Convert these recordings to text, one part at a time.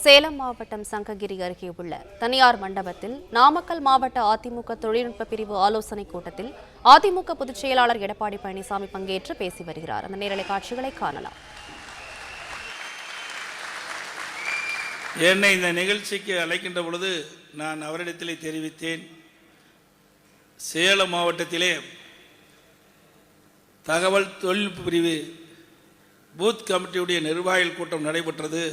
சேலம் மாவட்டம் சங்ககிரி அருகே உள்ள தனியார் மண்டபத்தில் நாமக்கல் மாவட்ட அதிமுக தொழில்நுட்ப பிரிவு ஆலோசனைக் கூட்டத்தில் அதிமுக பொதுச் செயலாளர் எடப்பாடி பழனிசாமி பங்கேற்று பேசி வருகிறார். அந்த நேரலை காட்சிகளை காணலாம். என்னை இந்த நிகழ்ச்சிக்கு அழைக்கின்ற பொழுது நான் அவரிடத்திலே தெரிவித்தேன், சேலம் மாவட்டத்திலே தகவல் தொழில்நுட்ப பிரிவு பூத் கமிட்டியுடைய நிர்வாகிகள் கூட்டம் நடைபெற்றது.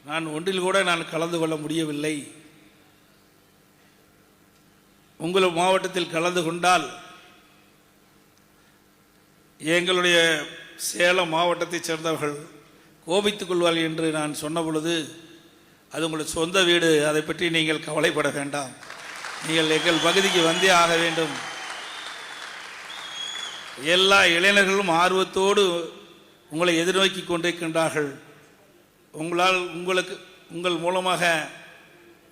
நான் ஒன்றில் கூட கலந்து கொள்ள முடியவில்லை. உங்கள் மாவட்டத்தில் கலந்து கொண்டால் எங்களுடைய சேலம் மாவட்டத்தைச் சேர்ந்தவர்கள் கோபித்துக் கொள்வார்கள் என்று நான் சொன்ன பொழுது, அது உங்களுடைய சொந்த வீடு, அதை பற்றி நீங்கள் கவலைப்பட வேண்டாம், நீங்கள் எங்கள் பகுதிக்கு வந்தே ஆக வேண்டும். எல்லா இளைஞர்களும் ஆர்வத்தோடு உங்களை எதிர்நோக்கி கொண்டிருக்கின்றார்கள். உங்கள் மூலமாக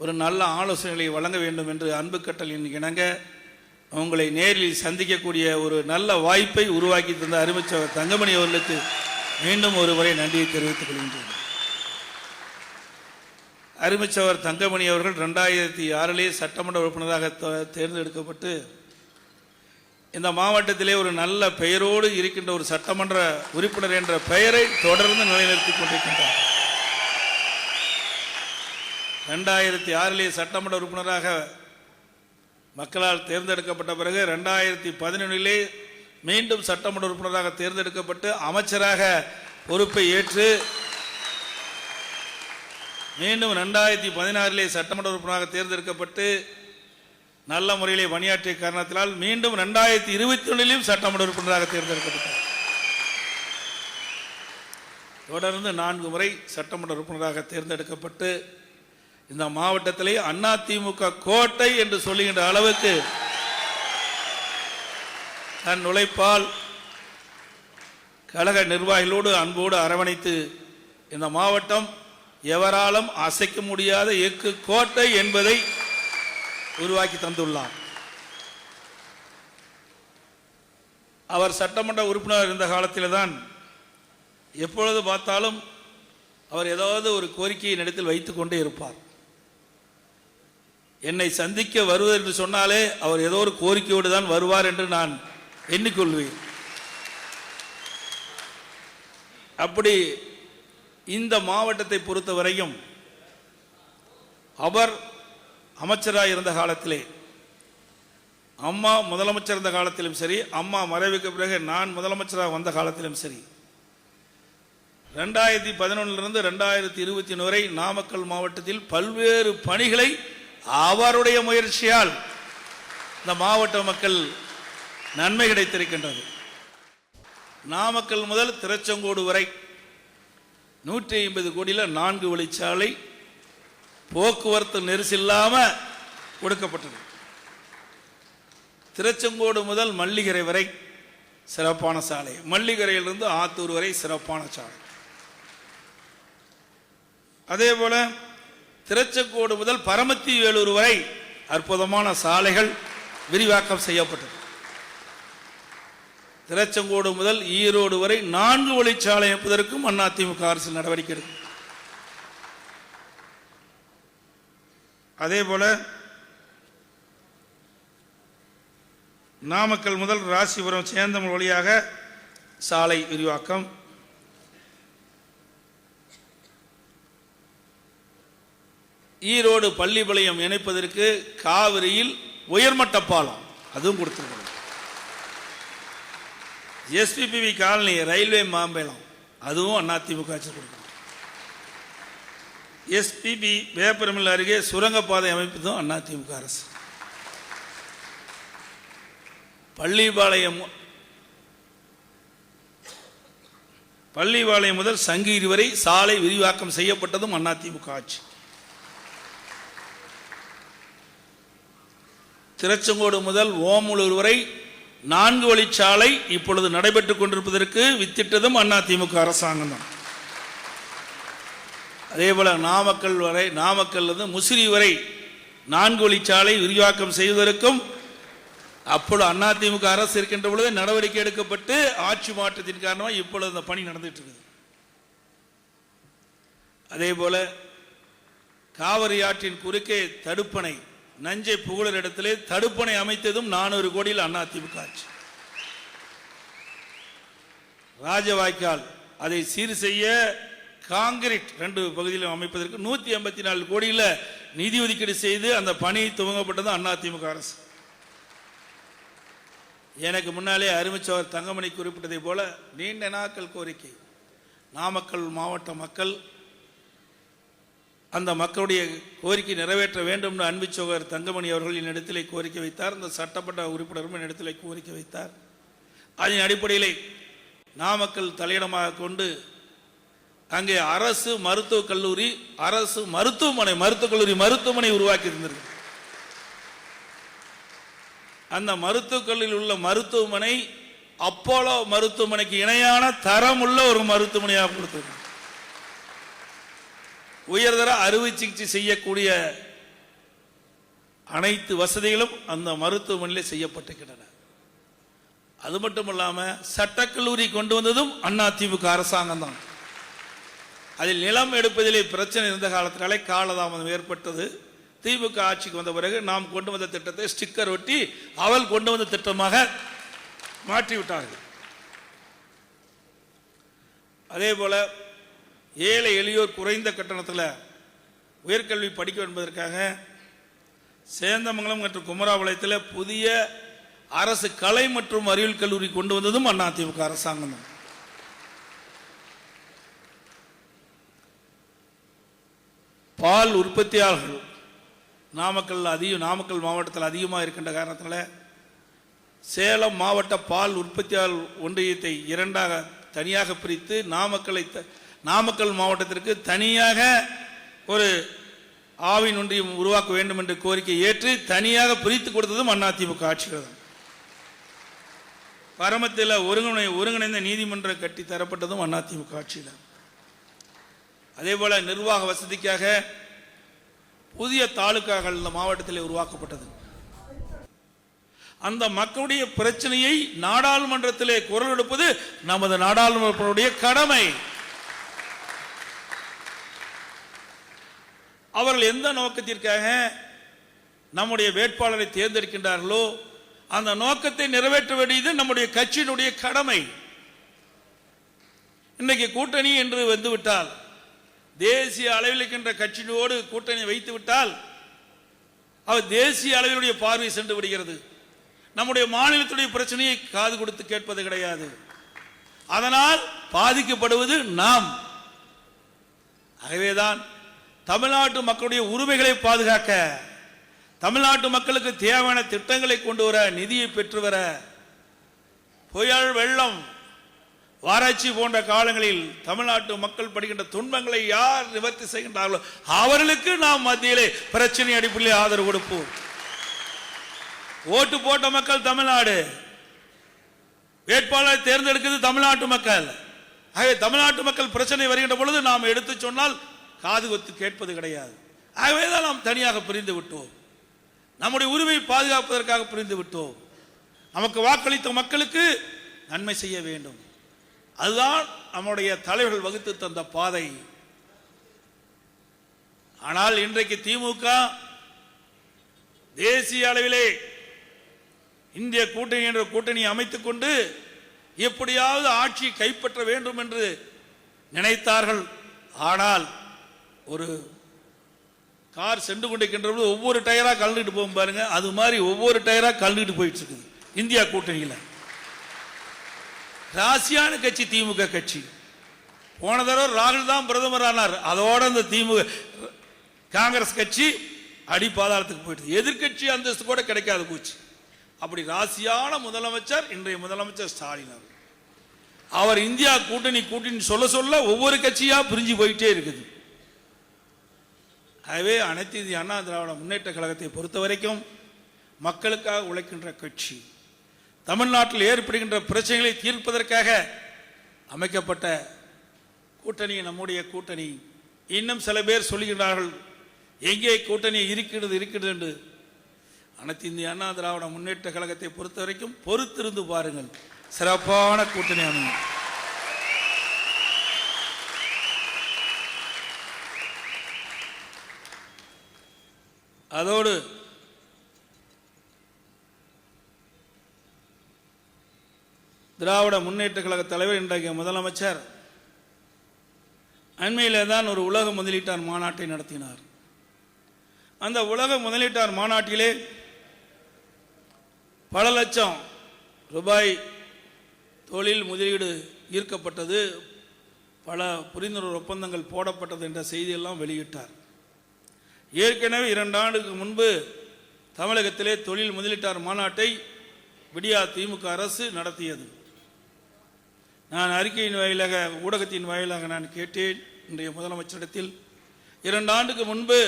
ஒரு நல்ல ஆலோசனைகளை வழங்க வேண்டும் என்று அன்பு கட்டளையின் இணங்க உங்களை நேரில் சந்திக்கக்கூடிய ஒரு நல்ல வாய்ப்பை உருவாக்கி தந்த அருமைச்சவர் தங்கமணி அவர்களுக்கு மீண்டும் ஒரு முறை நன்றியை தெரிவித்துக் கொள்கின்றேன். அருமைச்சவர் தங்கமணி அவர்கள் 2006 சட்டமன்ற உறுப்பினராக தேர்ந்தெடுக்கப்பட்டு இந்த மாவட்டத்திலே ஒரு நல்ல பெயரோடு இருக்கின்ற ஒரு சட்டமன்ற உறுப்பினர் என்ற பெயரை தொடர்ந்து நிலைநிறுத்திக் கொண்டிருக்கின்றார். 2006 சட்டமன்ற உறுப்பினராக மக்களால் தேர்ந்தெடுக்கப்பட்ட பிறகு 2011 மீண்டும் சட்டமன்ற உறுப்பினராக தேர்ந்தெடுக்கப்பட்டு அமைச்சராக பொறுப்பை ஏற்று மீண்டும் 2016 சட்டமன்ற உறுப்பினராக தேர்ந்தெடுக்கப்பட்டு நல்ல முறையிலே பணியாற்றிய காரணத்தினால் மீண்டும் 2021 சட்டமன்ற உறுப்பினராக தேர்ந்தெடுக்கப்பட்டார். தொடர்ந்து 4 முறை சட்டமன்ற உறுப்பினராக தேர்ந்தெடுக்கப்பட்டு இந்த மாவட்டத்திலே அதிமுக கோட்டை என்று சொல்லுகின்ற அளவுக்கு தன் உழைப்பால் கழக நிர்வாகிகளோடு அன்போடு அரவணைத்து இந்த மாவட்டம் எவராலும் அசைக்க முடியாத எக்கு கோட்டை என்பதை உருவாக்கி தந்துள்ளார். அவர் சட்டமன்ற உறுப்பினர் இருந்த காலத்தில் தான் எப்பொழுது பார்த்தாலும் அவர் ஏதாவது ஒரு கோரிக்கையை இடத்தில் வைத்துக் கொண்டே இருப்பார். என்னை சந்திக்க வருவது என்று சொன்னாலே அவர் ஏதோ ஒரு கோரிக்கையோடு தான் வருவார் என்று நான் எண்ணிக்கொள்வேன். அப்படி இந்த மாவட்டத்தை பொறுத்தவரையும் அவர் அமைச்சராக இருந்த காலத்திலே, அம்மா முதலமைச்சர் இருந்த காலத்திலும் சரி, அம்மா மறைவுக்கு பிறகு நான் முதலமைச்சராக வந்த காலத்திலும் சரி, 2011 2021 வரை நாமக்கல் மாவட்டத்தில் பல்வேறு பணிகளை அவருடைய முயற்சியால் இந்த மாவட்ட மக்கள் நன்மை கிடைத்திருக்கின்றது. நாமக்கல் முதல் திருச்செங்கோடு வரை 150 கோடியில் 4 வழிச்சாலை போக்குவரத்து நெரிசில்லாமல் கொடுக்கப்பட்டது. திருச்செங்கோடு முதல் மல்லிகரை வரை சிறப்பான சாலை, மல்லிகரையிலிருந்து ஆத்தூர் வரை சிறப்பான சாலை. அதே போல திருச்செங்கோடு முதல் பரமத்தி வேலூர் வரை அற்புதமான சாலைகள் விரிவாக்கம் செய்யப்பட்டது. திருச்செங்கோடு முதல் ஈரோடு வரை 4 வழிச்சாலை அமைப்பதற்கும் அதிமுக அரசு நடவடிக்கை எடுக்கும். அதே போல நாமக்கல் முதல் ராசிபுரம் சேந்தமல் வழியாக சாலை விரிவாக்கம், ஈரோடு பள்ளிப்பாளையம் இணைப்பதற்கு காவிரியில் உயர்மட்ட பாலம் அதுவும் கொடுத்திருக்கிறது. எஸ்பிபி காலனி ரயில்வே மாம்பேளம் அதுவும் அதிமுக ஆட்சி கொடுக்கும். எஸ்பிபி வேப்பரமில் அருகே சுரங்கப்பாதை அமைப்பதும் அதிமுக அரசு. பள்ளிப்பாளையம் முதல் சங்ககிரி வரை சாலை விரிவாக்கம் செய்யப்பட்டதும் அதிமுக ஆட்சி. திருச்செங்கோடு முதல் ஓமலூர் வரை 4 வழிச்சாலை இப்பொழுது நடைபெற்றுக் கொண்டிருப்பதற்கு வித்திட்டதும் அதிமுக அரசாங்கம் தான். அதே போல நாமக்கல் முசிறி வரை 4 வழிச்சாலை விரிவாக்கம் செய்வதற்கும் அப்பொழுது அதிமுக அரசு இருக்கின்ற பொழுது நடவடிக்கை எடுக்கப்பட்டு ஆட்சி மாற்றத்தின் காரணமாக இப்பொழுது அந்த பணி நடந்துட்டு இருக்குது. அதே போல காவிரி ஆற்றின் குறுக்கே தடுப்பணை, நஞ்சை புகழர் இடத்திலே தடுப்பணை அமைத்ததும் 400 கோடியில் அதிமுக ஆட்சி. ராஜவாய்க்கால் அதை சீர் செய்ய காங்கிரீட் 2 பகுதியிலும் அமைப்பதற்கு 184 கோடியில் நிதி ஒதுக்கீடு செய்து அந்த பணி துவங்கப்பட்டது அதிமுக அரசு. எனக்கு முன்னாலே அருமைச்சவர் தங்கமணி குறிப்பிட்டதை போல நீண்ட நாட்கள் கோரிக்கை. நாமக்கல் மாவட்ட மக்கள் அந்த மக்களுடைய கோரிக்கை நிறைவேற்ற வேண்டும் என்று அன்புச்சோகர் தங்கமணி அவர்கள் என்னிடத்திலே கோரிக்கை வைத்தார். அந்த சட்டமன்ற உறுப்பினரும் என்னிடத்திலே கோரிக்கை வைத்தார். அதன் அடிப்படையிலே நாமக்கல் தலையிடமாக கொண்டு அங்கே அரசு மருத்துவக் கல்லூரி, அரசு மருத்துவமனை உருவாக்கி இருந்திருக்கு. அந்த மருத்துவக் கல்லூரியில் உள்ள மருத்துவமனை அப்போலோ மருத்துவமனைக்கு இணையான தரம் உள்ள ஒரு மருத்துவமனையாக கொடுத்தது. உயர்தர அறுவை சிகிச்சை செய்யக்கூடிய அனைத்து வசதிகளும் அந்த மருத்துவமனையில் செய்யப்பட்டிருக்கின்றன. அது மட்டும் இல்லாம சட்டக்கல்லூரி கொண்டு வந்ததும் அதிமுக அரசாங்கம் தான். அதில் நிலம் எடுப்பதிலே பிரச்சனை இருந்த காலத்தினாலே காலதாமதம் ஏற்பட்டது. திமுக ஆட்சிக்கு வந்த பிறகு நாம் கொண்டு வந்த திட்டத்தை ஸ்டிக்கர் ஒட்டி அவள் கொண்டு வந்த திட்டமாக மாற்றிவிட்டார்கள். அதே போல ஏழை எளியோர் குறைந்த கட்டணத்தில் உயர்கல்வி படிக்க என்பதற்காக சேந்தமங்கலம் மற்றும் குமராபாளையத்தில் புதிய அரசு கலை மற்றும் அறிவியல் கல்லூரி கொண்டு வந்ததும் அதிமுக அரசாங்கம் தான். பால் உற்பத்தியாளர்கள் நாமக்கல் மாவட்டத்தில் அதிகமாக இருக்கின்ற காரணத்தினால சேலம் மாவட்ட பால் உற்பத்தியாளர் ஒன்றியத்தை 2ஆக தனியாக பிரித்து நாமக்கல் மாவட்டத்திற்கு தனியாக ஒரு ஆவின் ஒன்றியம் உருவாக்க வேண்டும் என்ற கோரிக்கை ஏற்று தனியாக பிரித்து கொடுத்ததும் அதிமுக ஆட்சிகள் தான். பரமத்தில் ஒருங்கிணைந்த நீதிமன்றம் கட்டி தரப்பட்டதும் அதிமுக ஆட்சியில். அதே போல நிர்வாக வசதிக்காக புதிய தாலுகாக்கள் இந்த மாவட்டத்தில் உருவாக்கப்பட்டது. அந்த மக்களுடைய பிரச்சனையை நாடாளுமன்றத்திலே குரல் எடுப்பது நமது நாடாளுமன்றத்தினுடைய கடமை. அவர்கள் எந்த நோக்கத்திற்காக நம்முடைய வேட்பாளரை தேர்ந்தெடுக்கின்றார்களோ அந்த நோக்கத்தை நிறைவேற்ற வேண்டியது நம்முடைய கட்சியினுடைய கடமை. இன்றைக்கு கூட்டணி என்று வந்துவிட்டால், தேசிய அளவில் இருக்கின்ற கட்சியோடு கூட்டணி வைத்து விட்டால் அவர் தேசிய அளவிலுடைய பார்வை சென்று விடுகிறது. நம்முடைய மாநிலத்துடைய பிரச்சனையை காது கொடுத்து கேட்பது கிடையாது. அதனால் பாதிக்கப்படுவது நாம். ஆகவேதான் தமிழ்நாட்டு மக்களுடைய உரிமைகளை பாதுகாக்க, தமிழ்நாட்டு மக்களுக்கு தேவையான திட்டங்களை கொண்டு வர, நிதியை பெற்று வர, புயல் வெள்ளம் வறட்சி போன்ற காலங்களில் தமிழ்நாட்டு மக்கள் படுகின்ற துன்பங்களை யார் நிவர்த்தி செய்கின்றார்களோ அவர்களுக்கு நாம் மத்தியிலே பிரச்சனை அடிப்படையில் ஆதரவு கொடுப்போம். ஓட்டு போட்ட மக்கள் தமிழ்நாடு, வேட்பாளரை தேர்ந்தெடுக்கிறது தமிழ்நாட்டு மக்கள். ஆகவே தமிழ்நாட்டு மக்கள் பிரச்சனை வருகின்ற பொழுது நாம் எடுத்து சொன்னால் காது கொத்து கேட்பது கிடையாது. ஆகவேதான் நாம் தனியாக பிரிந்து விட்டோம். நம்முடைய உரிமையை பாதுகாப்பதற்காக பிரிந்து விட்டோம். நமக்கு வாக்களித்த மக்களுக்கு நன்மை செய்ய வேண்டும். அதுதான் நம்முடைய தலைவர்கள் வகுத்து தந்த பாதை. ஆனால் இன்றைக்கு திமுக தேசிய அளவிலே இந்திய கூட்டணி என்ற கூட்டணியை அமைத்துக் கொண்டு எப்படியாவது ஆட்சி கைப்பற்ற வேண்டும் என்று நினைத்தார்கள். ஆனால் ஒரு கார் சென்று கொண்டிருக்கின்ற போது ஒவ்வொரு டயரா கலந்துட்டு போகும் பாருங்க, அது மாதிரி ஒவ்வொரு டயரா கலந்துட்டு போயிட்டு இருக்குது இந்தியா கூட்டணியில். ராசியான கட்சி திமுக கட்சி. போன தடவை ராகுல் தான் பிரதமர் ஆனார், அதோட இந்த திமுக காங்கிரஸ் கட்சி அடிப்பாதாளத்துக்கு போயிட்டு எதிர்கட்சி அந்தஸ்து கூட கிடைக்காது போச்சு. அப்படி ராசியான முதலமைச்சர் இன்றைய முதலமைச்சர் ஸ்டாலின் அவர் இந்தியா கூட்டணி சொல்ல சொல்ல ஒவ்வொரு கட்சியா பிரிஞ்சு போயிட்டே இருக்குது. ஆகவே அனைத்து இந்திய அண்ணா திராவிட முன்னேற்ற கழகத்தை பொறுத்த வரைக்கும் மக்களுக்காக உழைக்கின்ற கட்சி. தமிழ்நாட்டில் ஏற்படுகின்ற பிரச்சனைகளை தீர்ப்பதற்காக அமைக்கப்பட்ட கூட்டணி நம்முடைய கூட்டணி. இன்னும் சில பேர் சொல்லுகிறார்கள் எங்கே கூட்டணி இருக்கிறது என்று. அனைத்து இந்திய அண்ணா திராவிட முன்னேற்ற கழகத்தை பொறுத்த வரைக்கும் பொறுத்திருந்து பாருங்கள், சிறப்பான கூட்டணி அமையும். அதோடு திராவிட முன்னேற்ற கழக தலைவர் இன்றைய முதலமைச்சர் அண்மையிலே தான் ஒரு உலக முதலீட்டாளர் மாநாட்டை நடத்தினார். அந்த உலக முதலீட்டாளர் மாநாட்டிலே பல லட்சம் ரூபாய் தொழில் முதலீடு ஈர்க்கப்பட்டது, பல புரிந்துணர்வு ஒப்பந்தங்கள் போடப்பட்டது என்ற செய்தியெல்லாம் வெளியிட்டார். ஏற்கனவே 2 ஆண்டுக்கு முன்பு தமிழகத்திலே தொழில் முதலீட்டாளர் மாநாட்டை விடியா திமுக அரசு நடத்தியது. நான் அறிக்கையின் வாயிலாக, ஊடகத்தின் வாயிலாக நான் கேட்டேன் இன்றைய முதலமைச்சரிடத்தில், 2 ஆண்டுக்கு முன்பு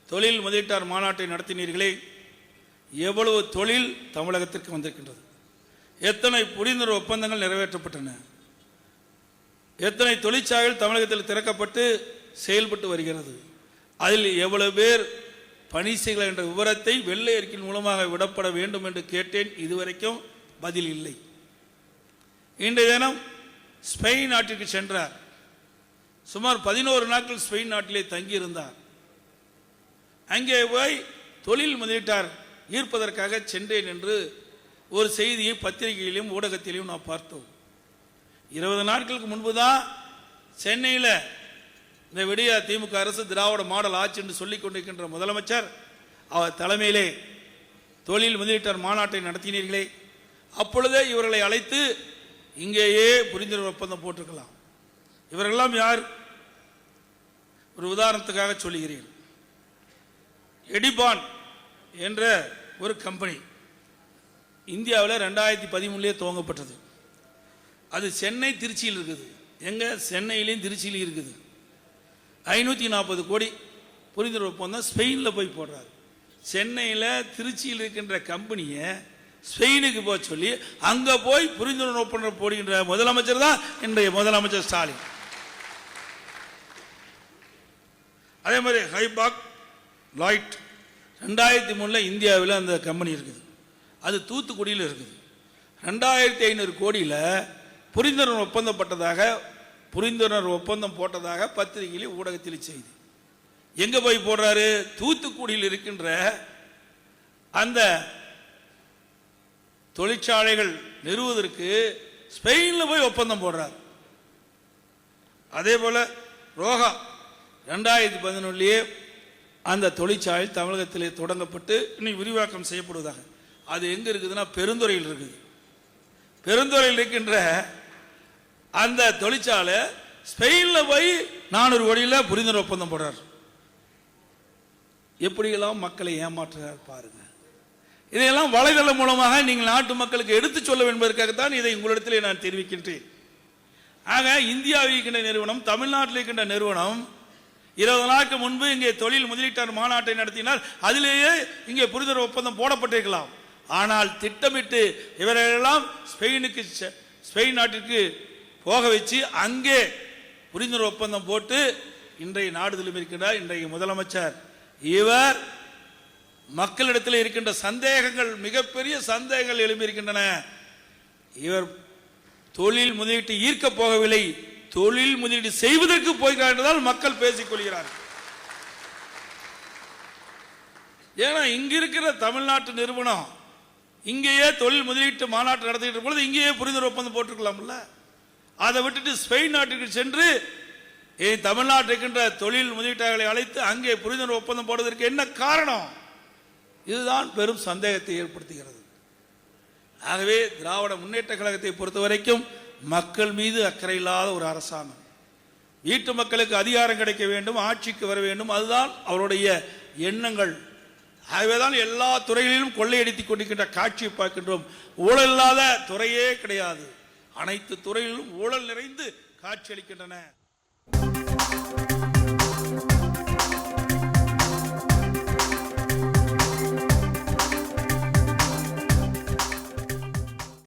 தொழில் முதலீட்டாளர் மாநாட்டை நடத்தினீர்களே, எவ்வளவு தொழில் தமிழகத்திற்கு வந்திருக்கின்றது, எத்தனை புரிந்துணர்வு ஒப்பந்தங்கள் நிறைவேற்றப்பட்டன, எத்தனை தொழிற்சாலைகள் தமிழகத்தில் திறக்கப்பட்டு செயல்பட்டு வருகிறது, அதில் எவ்வளவு பேர் பணி செய்கிறார் என்ற விவரத்தை வெள்ளை அறிக்கையின் மூலமாக விடப்பட வேண்டும் என்று கேட்டேன். இதுவரைக்கும் பதில் இல்லை. இன்றைய தினம் ஸ்பெயின் நாட்டிற்கு சென்றார். சுமார் 11 நாட்கள் ஸ்பெயின் நாட்டிலே தங்கியிருந்தார். அங்கே போய் தொழில் முதலீட்டார் ஈர்ப்பதற்காக சென்றேன் என்று ஒரு செய்தியை பத்திரிகையிலும் ஊடகத்திலும் நான் பார்த்தோம். 20 நாட்களுக்கு முன்பு தான் சென்னையில் இந்த விடியா திமுக அரசு திராவிட மாடல் ஆட்சி என்று சொல்லிக் கொண்டிருக்கின்ற முதலமைச்சர் அவர் தலைமையிலே தொழில் முதலீட்டாளர் மாநாட்டை நடத்தினீர்களே, அப்பொழுதே இவர்களை அழைத்து இங்கேயே புரிந்துணர்வு ஒப்பந்தம் போட்டிருக்கலாம். இவரெல்லாம் யார்? ஒரு உதாரணத்துக்காக சொல்லுகிறேன். எடிபான் என்ற ஒரு கம்பெனி இந்தியாவில் 2013 துவங்கப்பட்டது. அது சென்னை திருச்சியில் இருக்குது. எங்க? சென்னையிலையும் திருச்சியிலையும் இருக்குது. 540 கோடி புரிந்துணர்வு ஒப்பந்தம் ஸ்பெயினில் போய் போடுறாரு. சென்னையில் திருச்சியில் இருக்கின்ற கம்பெனியை ஸ்பெயினுக்கு போக சொல்லி அங்கே போய் புரிந்துணர்வு ஒப்பந்தம் போடுகின்ற முதலமைச்சர் தான் இன்றைய முதலமைச்சர் ஸ்டாலின். அதே மாதிரி ஹைபாக் லாய்ட் 2003 இந்தியாவில் அந்த கம்பெனி இருக்குது. அது தூத்துக்குடியில் இருக்குது. 2500 கோடியில் புரிந்துணர்வு ஒப்பந்தம் போட்டதாக பத்திரிகையில் ஊடகத்தில் செய்தி. எங்க போய் போடுறாரு? தூத்துக்குடியில் இருக்கின்ற அந்த தொழிற்சாலைகள் நிறுவுவதற்கு ஸ்பெயினில் போய் ஒப்பந்தம் போடுறார். அதே போல ரோகா 2011 அந்த தொழிற்சாலை தமிழகத்திலே தொடங்கப்பட்டு இன்னும் விரிவாக்கம் செய்யப்படுவதாக. அது எங்க இருக்குதுன்னா பெருந்துறையில் இருக்குது. பெருந்துறையில் இருக்கின்ற அந்த தொழிற்சாலை ஸ்பெயினில் போய் 400 கோடியில் புரிந்துணர்வு ஒப்பந்தம் போடுறார். எப்படியெல்லாம் மக்களை ஏமாற்றுறார் பாருங்க. இதையெல்லாம் வலைதளம் மூலமாக நீங்கள் நாட்டு மக்களுக்கு எடுத்து சொல்ல என்பதற்காகத்தான் இதை உங்களிடத்திலே நான் தெரிவிக்கின்றேன். ஆக இந்தியாவில் இருக்கின்ற நிறுவனம், தமிழ்நாட்டில் இருக்கின்ற நிறுவனம் 20 நாட்கள் முன்பு இங்கே தொழில் முதலீட்டாளர் மாநாட்டை நடத்தினால் அதிலேயே இங்கே புரிந்துணர்வு ஒப்பந்தம் போடப்பட்டிருக்கலாம். ஆனால் திட்டமிட்டு இவரெல்லாம் ஸ்பெயின் நாட்டிற்கு போக வச்சு அங்கே புரிந்துணர்வு ஒப்பந்தம் போட்டு இன்றைய நாடுதலும் இருக்கின்றார் இன்றைய முதலமைச்சர். இவர் மக்களிடத்தில் இருக்கின்ற சந்தேகங்கள், மிகப்பெரிய சந்தேகங்கள் எழுப்பியிருக்கின்றன. இவர் தொழில் முதலீட்டு ஈர்க்க போகவில்லை, தொழில் முதலீடு செய்வதற்கு போய்தான் மக்கள் பேசிக் கொள்கிறார்கள். ஏன்னா இங்க இருக்கிற தமிழ்நாட்டு நிறுவனம் இங்கேயே தொழில் முதலீட்டு மாநாட்டு நடத்திக்கிட்ட பொழுது இங்கேயே புரிந்துணர்வு ஒப்பந்தம் போட்டிருக்கலாம்ல. அதை விட்டுட்டு ஸ்பெயின் நாட்டுக்கு சென்று தமிழ்நாட்டில் இருக்கின்ற தொழில் முதலீட்டாளர்களை அழைத்து அங்கே புரிந்துணர்வு ஒப்பந்தம் போடுவதற்கு என்ன காரணம்? இதுதான் பெரும் சந்தேகத்தை ஏற்படுத்துகிறது. ஆகவே திராவிட முன்னேற்ற கழகத்தை பொறுத்த வரைக்கும் மக்கள் மீது அக்கறை இல்லாத ஒரு அரசாங்கம். வீட்டு மக்களுக்கு அதிகாரம் கிடைக்க வேண்டும், ஆட்சிக்கு வர வேண்டும், அதுதான் அவருடைய எண்ணங்கள். ஆகவேதான் எல்லா துறைகளிலும் கொள்ளையடித்துக் கொண்டிருக்கின்ற காட்சியை பார்க்கின்றோம். ஊழல் இல்லாத துறையே கிடையாது. அனைத்து துறைகளிலும் ஊழல் நிறைந்து காட்சியளிக்கின்றன.